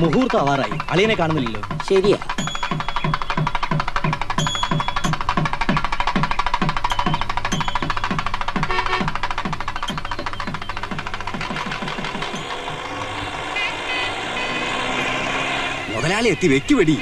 മുഹൂർത്തം ആവാറായി, അളിയനെ കാണുന്നില്ലല്ലോ. ശരിയാ. മുതലാളി എത്തി, വെക്കുവെടി.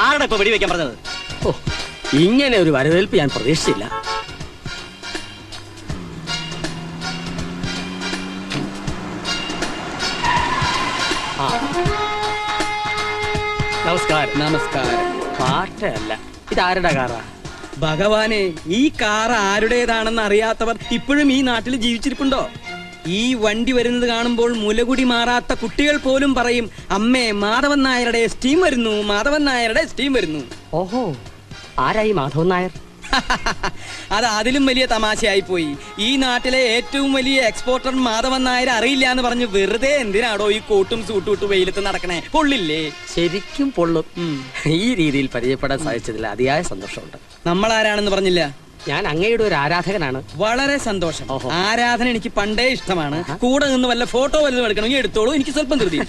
ആരുടെ ഇപ്പൊ വെടിവെക്കാൻ പറഞ്ഞത്? ഇങ്ങനെ ഒരു വരവേൽപ്പ് ഞാൻ പ്രതീക്ഷിച്ചില്ല. നമസ്കാരം. നമസ്കാരം. പാട്ടല്ല, ഇതാരുടെ കാറാ? ഭഗവാനെ, ഈ കാർ ആരുടേതാണെന്ന് അറിയാത്തവർ ഇപ്പോഴും ഈ നാട്ടിൽ ജീവിച്ചിരിപ്പുണ്ടോ? ഈ വണ്ടി വരുന്നത് കാണുമ്പോൾ മുലകുടി മാറാത്ത കുട്ടികൾ പോലും പറയും, അമ്മേ മാധവൻ നായരുടെ സ്റ്റീം വരുന്നു, മാധവൻ നായരുടെ സ്റ്റീം വരുന്നു. ഓഹോ, ആരായി മാധവൻ നായർ? അത് അതിലും വലിയ തമാശയായി പോയി. ഈ നാട്ടിലെ ഏറ്റവും വലിയ എക്സ്പോർട്ടർ മാധവൻ നായർ അറിയില്ല എന്ന് പറഞ്ഞ് വെറുതെ എന്തിനാടോ ഈ കോട്ടും സൂട്ടും ഇട്ട് വെയിലത്ത് നടക്കണേ? പൊള്ളില്ലേ? ശരിക്കും പൊള്ളും. ഈ രീതിയിൽ പരിചയപ്പെടാൻ സാധിച്ചതിൽ അതിയായ സന്തോഷമുണ്ട്. നമ്മൾ ആരാണെന്ന് പറഞ്ഞില്ല. ഞാൻ അങ്ങയുടെ ഒരു ആരാധകനാണ്. വളരെ സന്തോഷം. ആരാധന എനിക്ക് പണ്ടേ ഇഷ്ടമാണ്. കൂടെ നിന്ന് വല്ല ഫോട്ടോ വല്ലതും എടുക്കണമെങ്കിൽ എടുത്തോളൂ, എനിക്ക് സ്വല്പം ധൃതി.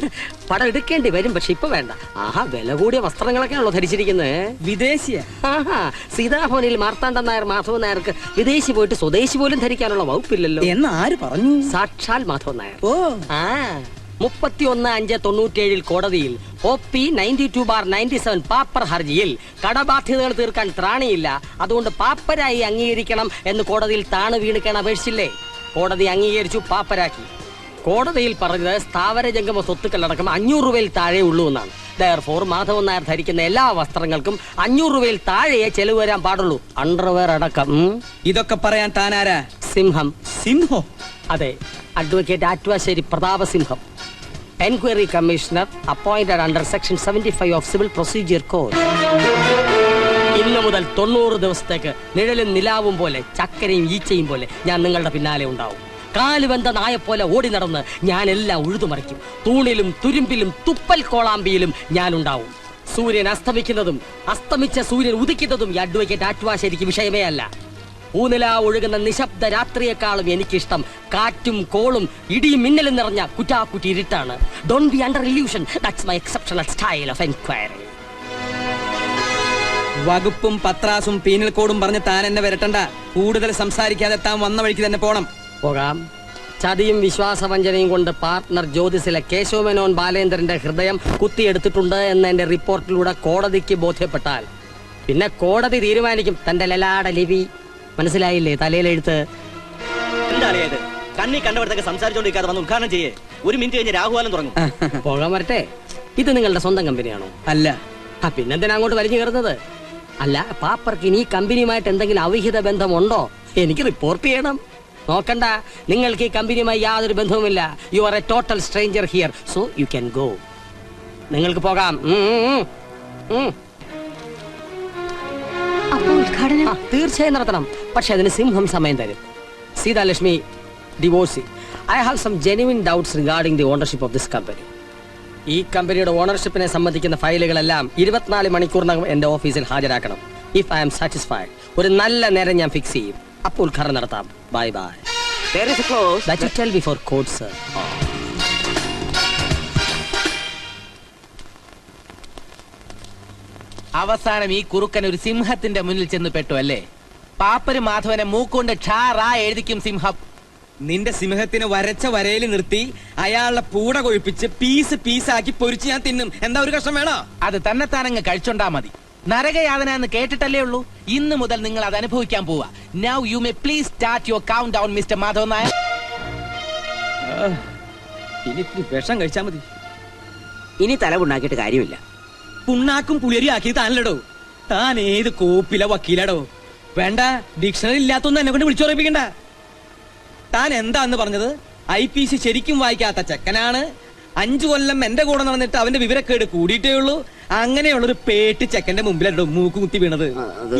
പടം എടുക്കേണ്ടി വരും, പക്ഷെ ഇപ്പൊ വേണ്ട. ആഹാ, വില കൂടിയ വസ്ത്രങ്ങളൊക്കെയാണല്ലോ ധരിച്ചിരിക്കുന്നത്. വിദേശിയ? ആഹാ, സീതാഭവനിൽ മാർത്താണ്ഡൻ നായർ മാധവൻ നായർക്ക് വിദേശി പോയിട്ട് സ്വദേശി പോലും ധരിക്കാനുള്ള വകുപ്പില്ലല്ലോ എന്ന് ആര് പറഞ്ഞു? സാക്ഷാൽ മാധവൻ നായർ. ഓ, 31/5/97 കോടതിയിൽ OP 92/97 പാപ്പർ ഹർജിയിൽ കടബാധ്യതകൾ തീർക്കാൻ ത്രാണിയില്ല, അതുകൊണ്ട് പാപ്പരായി അംഗീകരിക്കണം എന്ന് കോടതിയിൽ താണു വീണിക്കാൻ അപേക്ഷിച്ചില്ലേ? കോടതി അംഗീകരിച്ചു, പാപ്പരാക്കി. കോടതിയിൽ പറഞ്ഞത് സ്ഥാവര ജംഗമ സ്വത്തുക്കളടക്കം 500 രൂപയിൽ താഴെ ഉള്ളൂ എന്നാണ്. ദയർഫോർ മാധവൻ നായർ ധരിക്കുന്ന എല്ലാ വസ്ത്രങ്ങൾക്കും 500 രൂപയിൽ താഴെയേ ചെലവ് വരാൻ പാടുള്ളൂ, അണ്ടർവെയർ അടക്കം. ഇതൊക്കെ പറയാൻ താനാരാ? സിംഹം. സിംഹോ? അതെ, advocate Attuvasseri Prathapasimham, enquiry commissioner, appointed under section 75 of civil procedure code. ഇന്നു മുതൽ 90 ദിവസത്തേക്ക് നിഴലും നിലാവും പോലെ, ചക്കരയും ഈച്ചയും പോലെ ഞാൻ നിങ്ങളുടെ പിന്നാലെ ഉണ്ടാവും. കാലുവെന്ത നായെപ്പോലെ ഓടി നടന്ന് ഞാൻ എല്ലാം ഉഴുതുമറിക്കും. തൂണിലും തുരുമ്പിലും തുപ്പൽ കോളാമ്പിയിലും ഞാൻ ഉണ്ടാവും. സൂര്യൻ അസ്തമിക്കുന്നതും അസ്തമിച്ച സൂര്യൻ ഉദിക്കുന്നതും ഈ അഡ്വക്കേറ്റ് ആറ്റുവാശ്ശേരിക്ക് വിഷയമേ അല്ല. ഊനില ഒഴുകുന്ന നിശബ്ദ രാത്രിയെക്കാളും എനിക്കിഷ്ടം കാറ്റും കോളും ഇടിയും മിന്നലും നിറഞ്ഞ കുറ്റാക്കുറ്റി ഇരുട്ടാണ്. Don't be under illusion, that's my exceptional style of enquiry. വകുപ്പും പത്രാസും പീനൽ കോഡും പറഞ്ഞ് താൻ എന്നെ വരട്ടണ്ട. കൂടുതൽ സംസാരിക്കാതെ താൻ വന്ന വഴിക്ക് തന്നെ പോണം. പോകാം. ചതിയും വിശ്വാസവഞ്ചനയും കൊണ്ട് പാർട്ട്ണർ ജ്യോതിസിലെ കേശവമേനോൻ ബാലേന്ദ്രന്റെ ഹൃദയം കുത്തിയെടുത്തിട്ടുണ്ട് എന്ന് എന്റെ റിപ്പോർട്ടിലൂടെ കോടതിക്ക് ബോധ്യപ്പെട്ടാൽ പിന്നെ കോടതി തീരുമാനിക്കും തന്റെ ലലാട ലിപി. മനസ്സിലായില്ലേ? തലയിലെഴുത്ത്. എന്താ അറിയാത്? കണ്ണി കണ്ടവരത്തൊക്കെ സംസാരിച്ചോണ്ടിരിക്കാതെ വന്ന് ഉദ്ഘാടനം ചെയ്യേ. 1 മിനിറ്റ് കഴിഞ്ഞ് രാഹുവാലം തുടങ്ങും. പോകാൻ വരട്ടെ. ഇത് നിങ്ങളുടെ സ്വന്തം കമ്പനിയാണോ? അല്ല. പിന്നെന്തിനാ അങ്ങോട്ട് വലിഞ്ഞു കയറുന്നത്? അല്ല, പാപ്പർക്ക് ഇനി കമ്പനിയുമായിട്ട് എന്തെങ്കിലും അവിഹിത ബന്ധമുണ്ടോ? എനിക്ക് റിപ്പോർട്ട് ചെയ്യണം. നോക്കണ്ട, നിങ്ങൾക്ക് ഈ കമ്പനിയുമായി യാതൊരു ബന്ധവുമില്ല. You are a total stranger here, so you can go. നിങ്ങൾക്ക് പോകാം. തീർച്ചയായും നടത്തണം, പക്ഷെ അതിന് സിംഹം സമയം തരും. Seethalakshmi divorcee. I have some genuine doubts regarding the ownership of this company. ഈ കമ്പനിയുടെ ഓണർഷിപ്പിനെ സംബന്ധിക്കുന്ന ഫയലുകളെല്ലാം 24 മണിക്കൂറിനകം എന്റെ ഓഫീസിൽ ഹാജരാക്കണം. ഇഫ് ഐ ആം സാറ്റിസ്ഫൈഡ്, ഒരു നല്ല നേരം ഞാൻ ഫിക്സ് ചെയ്യും. അപ്പോൾ ഉദ്ഘാടനം നടത്താം. Bye bye. There is a clause that you tell before court, sir. അവസാനം ഈ കുറുക്കൻ ഒരു സിംഹത്തിന്റെ മുന്നിൽ ചെന്ന് പെട്ടു അല്ലേ? പാപ്പര് മാധവനെ മൂക്കൊണ്ട് ക്ഷാറാ എഴുതിക്കും സിംഹം. നിന്റെ സിംഹത്തിന് വരച്ച വരയിൽ നിർത്തി അയാളുടെ പൂട കൊഴിപ്പിച്ച് പീസ് പീസാക്കി പൊരിച്ച് ഞാൻ തിന്നും. എന്താ ഒരു കഷ്ണം വേണോ? അത് തന്നെത്താനങ്ങ് കഴിച്ചോണ്ടാ മതി. നരകയാതന എന്ന് കേട്ടിട്ടല്ലേ ഉള്ളൂ. ഇന്ന് മുതൽ നിങ്ങൾ അത് അനുഭവിക്കാൻ പോവാ. Now you may please start your count down mister Madhavan Nair. ഇനി വിഷം കഴിച്ചാ മതി. ഇനി തലവുണ്ടാക്കിയിട്ട് കാര്യമില്ല. പുണ്ണാക്കും പുളിയരി ആക്കി താനല്ലടോ. താൻ ഏത് കോപ്പില വക്കീലടോ? വേണ്ട, ഡിക്ഷണറി ഇല്ലാത്തൊന്നും എന്നെ കൊണ്ട് വിളിച്ചുറപ്പിക്കണ്ട. താൻ എന്താന്ന് പറഞ്ഞത്? IPC ശരിക്കും വായിക്കാത്ത ചെക്കനാണ്. 5 കൊല്ലം എന്റെ കൂടെ നടന്നിട്ട് അവന്റെ വിവരക്കേട് കൂടിയിട്ടേ ഉള്ളൂ. അങ്ങനെയുള്ളൊരു പേട്ട് ചെക്കന്റെ മുമ്പിലോ മൂക്ക് കുത്തി വീണത്.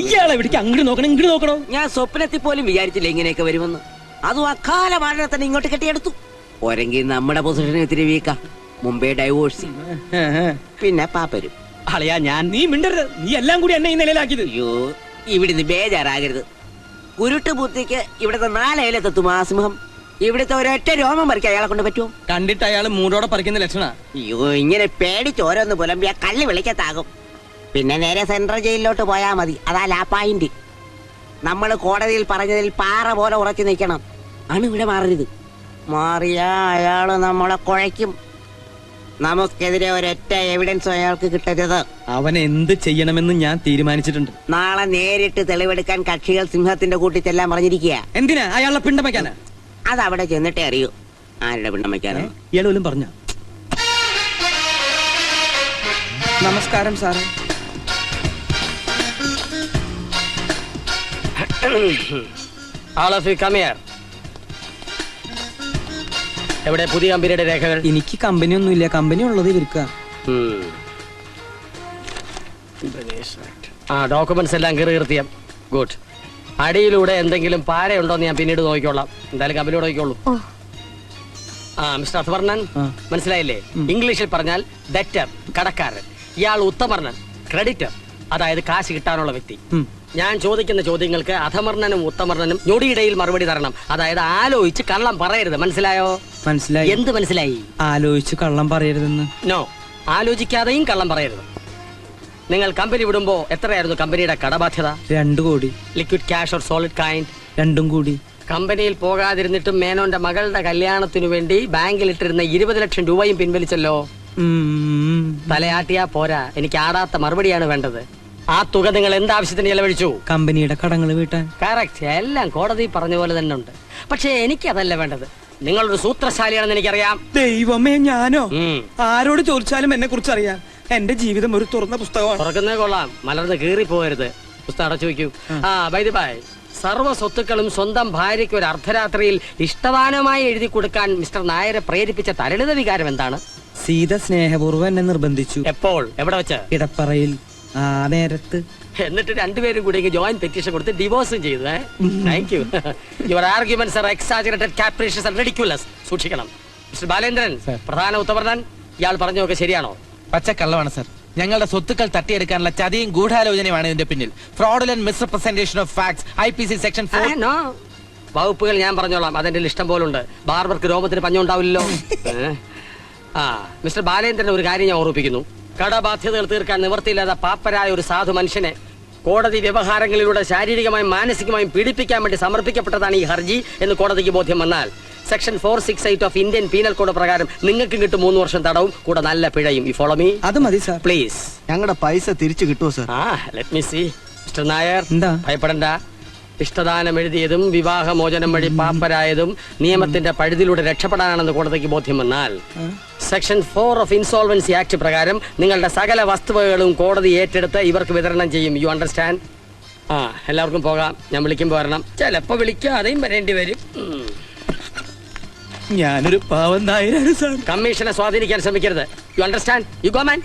ഇയാളെ എവിടേക്ക് അങ്ങോട്ട് നോക്കണം ഇങ്ങോട്ട് നോക്കണോ? ഞാൻ സ്വപ്നത്തിൽ പോലും വിചാരിച്ചില്ല ഇങ്ങനെയൊക്കെ വരുമെന്ന്. അതും അക്കാല പാടനെ തന്നെ ഇങ്ങോട്ട് കെട്ടിയെടുത്തു. ഒരെങ്കിൽ നമ്മുടെ പൊസിഷൻ ഇത്തിരി വീക്കാ. മുമ്പേ ഡൈവോഴ്സ്, പിന്നെ പാപ്പരും. അളിയാ ഞാൻ നീ മിണ്ടരുത്. നീ എല്ലാം കൂടി എന്നെ ഈ നിലയിലാക്കിയത്. അയ്യോ, ഇവിടുന്ന് ബേജാറാകരുത്. കുരുട്ട് ബുദ്ധിക്ക് ഇവിടുത്തെ 4 അയലത്തെത്തും ആ സിംഹം. ഇവിടുത്തെ ഒരൊറ്റ രോമം പറിക്കാൻ അയാളെ കൊണ്ട് പറ്റുമോ? കണ്ടിട്ട് അയാൾ മൂടോടെ പറിക്കുന്ന ലക്ഷണ. അയ്യോ, ഇങ്ങനെ പേടിച്ച് ഓരോന്ന് പുലമ്പിയ കല്ല് വിളിക്കത്താകും. പിന്നെ നേരെ സെൻട്രൽ ജയിലിലോട്ട് പോയാ മതി. അതാ ലാപ്പായിന്റ്. നമ്മൾ കോടതിയിൽ പറഞ്ഞതിൽ പാറ പോലെ ഉറച്ചു നിൽക്കണം. ആണ് ഇവിടെ മാറരുത്. മാറിയാ അയാള് നമ്മളെ കുഴയ്ക്കും. നമുക്കെതിരെ ഒരൊറ്റ എവിഡൻസും അയാൾക്ക് കിട്ടരുത്. അവൻ എന്ത് ചെയ്യണമെന്ന് ഞാൻ തീരുമാനിച്ചിട്ടുണ്ട്. നാളെ നേരിട്ട് തെളിവെടുക്കാൻ കക്ഷികൾ സിംഹത്തിന്റെ കൂട്ടിച്ചെല്ലാം പറഞ്ഞിരിക്കുക. എന്തിനാ അയാളെ പിണ്ടം വയ്ക്കാനാ? അതവിടെ ചെന്നിട്ടേ അറിയൂ ആരുടെ പിണ്ണം വയ്ക്കാനോ. ഇയാൾ പോലും പറഞ്ഞ. നമസ്കാരം സാറേ. All of you come here. എവിടെ പുതിയ കമ്പനിയുടെ രേഖകൾ? എനിക്ക് കമ്പനി ഒന്നുമില്ല. കമ്പനി ഉള്ളത് ഇവർക്കാ. ഡോക്യുമെന്റ്സ് എല്ലാം കീറിയ ഗുഡ്. അടിയിലൂടെ എന്തെങ്കിലും പാരയുണ്ടോന്ന് ഞാൻ പിന്നീട് നോക്കിക്കോളാം. എന്തായാലും കമ്പനിയോട് നോക്കിക്കോളൂ. മിസ്റ്റർ അഥവർണൻ, മനസ്സിലായില്ലേ? ഇംഗ്ലീഷിൽ പറഞ്ഞാൽ ഡെറ്റർ, കടക്കാരൻ. ഇയാൾ ഉത്തമർണൻ, ക്രെഡിറ്റർ, അതായത് കാശ് കിട്ടാനുള്ള വ്യക്തി. ഞാൻ ചോദിക്കുന്ന ചോദ്യങ്ങൾക്ക് അധമർണനും ഉത്തമർണനും ഞൊടിയിടയിൽ മറുപടി തരണം. അതായത് ആലോചിച്ച് കള്ളം പറയരുത്. മനസ്സിലായോ? മനസ്സിലായി. എന്ത് മനസ്സിലായി? ആലോചിച്ച് കള്ളം പറയരുതെന്ന്. നോ, ആലോചിക്കാതെയും കള്ളം പറയരുത്. നിങ്ങൾ കമ്പനി വിടുമ്പോ എത്രയായിരുന്നു കമ്പനിയുടെ കടബാധ്യത? 2 കോടി. Liquid cash or solid kind? 2 കോടി. കമ്പനിയിൽ പോകാതിരുന്നിട്ടും മേനോന്റെ മകളുടെ കല്യാണത്തിനു വേണ്ടി ബാങ്കിൽ ഇട്ടിരുന്ന 20 ലക്ഷം രൂപയും പിൻവലിച്ചല്ലോ. തലയാട്ടിയാ പോരാ, എനിക്ക് ആടാത്ത മറുപടിയാണ് വേണ്ടത്. ആ തുക നിങ്ങൾ എന്താവശ്യത്തിന് ചെലവഴിച്ചു? കമ്പനിയുടെ കടങ്ങൾ വീട്ടാൻ. കറക്റ്റ്, എല്ലാം കോടതി പറഞ്ഞ പോലെ തന്നെ ഉണ്ട്. പക്ഷെ എനിക്കതല്ല വേണ്ടത്. നിങ്ങളൊരു സൂത്രശാലിയാണെന്ന് എനിക്കറിയാം. ദൈവമേ, ഞാനോ? ആരോട് ചോദിച്ചാലും എന്നെ കുറിച്ച് അറിയാം. എന്റെ ജീവിതം ഒരു തുറന്ന പുസ്തകമാണ്. തുറക്കുന്നേ കൊള്ളാം, മലർന്ന് കീറി പോകരുത്. പുസ്തകം അടച്ചു വയ്ക്കൂ. ബൈ സർവ്വ സ്വത്തുക്കളും സ്വന്തം ഭാര്യയ്ക്ക് ഒരു അർദ്ധരാത്രിയിൽ ഇഷ്ടദാനമായി എഴുതി കൊടുക്കാൻ മിസ്റ്റർ നായരെ പ്രേരിപ്പിച്ച തരളിത വികാരം എന്താണ്? സീത സ്നേഹപൂർവ്വം എന്നെ നിർബന്ധിച്ചു. എപ്പോൾ, എവിടെ വെച്ച്? ഇടപ്പറയിൽ. ആ നേരത്ത്. എന്നിട്ട് രണ്ടുപേരും കൂടി ജോയിന്റ് പെറ്റീഷൻ കൊടുത്ത് ഡിവോഴ്സും ചെയ്തു. Thank you. Your arguments are exaggerated, capricious and ridiculous. സൂക്ഷിക്കണം. മിസ്റ്റർ ബാലേന്ദ്രൻ, പ്രധാന ഉത്തമർണൻ, ഇയാൾ പറഞ്ഞൊക്കെ ശരിയാണോ? പച്ചക്കള്ളമാണ് സർ. ഞങ്ങളുടെ സ്വത്തുക്കൾ തട്ടിയെടുക്കാനുള്ള ചതിയും ഗൂഢാലോചനയുമാണ് ഇതിന്റെ പിന്നിൽ. Fraudulent misrepresentation of facts, IPC section 4. വകുപ്പുകൾ ഞാൻ പറഞ്ഞോളാം, അതെന്റെ ഇഷ്ടം പോലുണ്ട്. ബാർബർക്ക് രോമത്തിന് പഞ്ഞുണ്ടാവില്ലല്ലോ. മിസ്റ്റർ ബാലേന്ദ്രൻ, ഒരു കാര്യം ഞാൻ ഓർമ്മിപ്പിക്കുന്നു. കടബാധ്യതകൾ തീർക്കാൻ നിവൃത്തിയില്ലാത്ത പാപ്പരായ ഒരു സാധു മനുഷ്യനെ കോടതി വ്യവഹാരങ്ങളിലൂടെ ശാരീരികമായും മാനസികമായും പീഡിപ്പിക്കാൻ വേണ്ടി സമർപ്പിക്കപ്പെട്ടതാണ് ഈ ഹർജി എന്ന് കോടതിക്ക് ബോധ്യം വന്നാൽ section 468 of Indian penal code പ്രകാരം നിങ്ങൾക്ക് കിട്ടും 3 വർഷം തടവും കൂടെ നല്ല പിഴയും. ഈ ഫോളോ മീ. അത് മതി സാർ. പ്ലീസ്. ഞങ്ങളുടെ പൈസ തിരിച്ചു കിട്ടുമോ sir? Let me see. Mister Nair, എന്താ? ഭയപ്പെടണ്ട. ഇഷ്ടദാനം എഴുതിയതും വിവാഹമോചനം വഴി പാപ്പരായതും നിയമത്തിന്റെ പഴുതിലൂടെ രക്ഷപ്പെടാനാണെന്ന് കോടതിക്ക് ബോധ്യം വന്നാൽ സെക്ഷൻ 4 ഓഫ് ഇൻസോൾവൻസി ആക്ട് പ്രകാരം നിങ്ങളുടെ സകല വസ്തുവകകളും കോടതി ഏറ്റെടുത്ത് ഇവർക്ക് വിതരണം ചെയ്യും. You understand? എല്ലാവർക്കും പോകാം. ഞാൻ വിളിക്കുമ്പോൾ വരണം. ചിലപ്പോ വിളിക്കാതെയും വരേണ്ടി വരും. ഞാനൊരു പാവം നായരാണ് സാർ. കമ്മീഷനെ സ്വാധീനിക്കാൻ ശ്രമിക്കരുത്. You understand? You go man.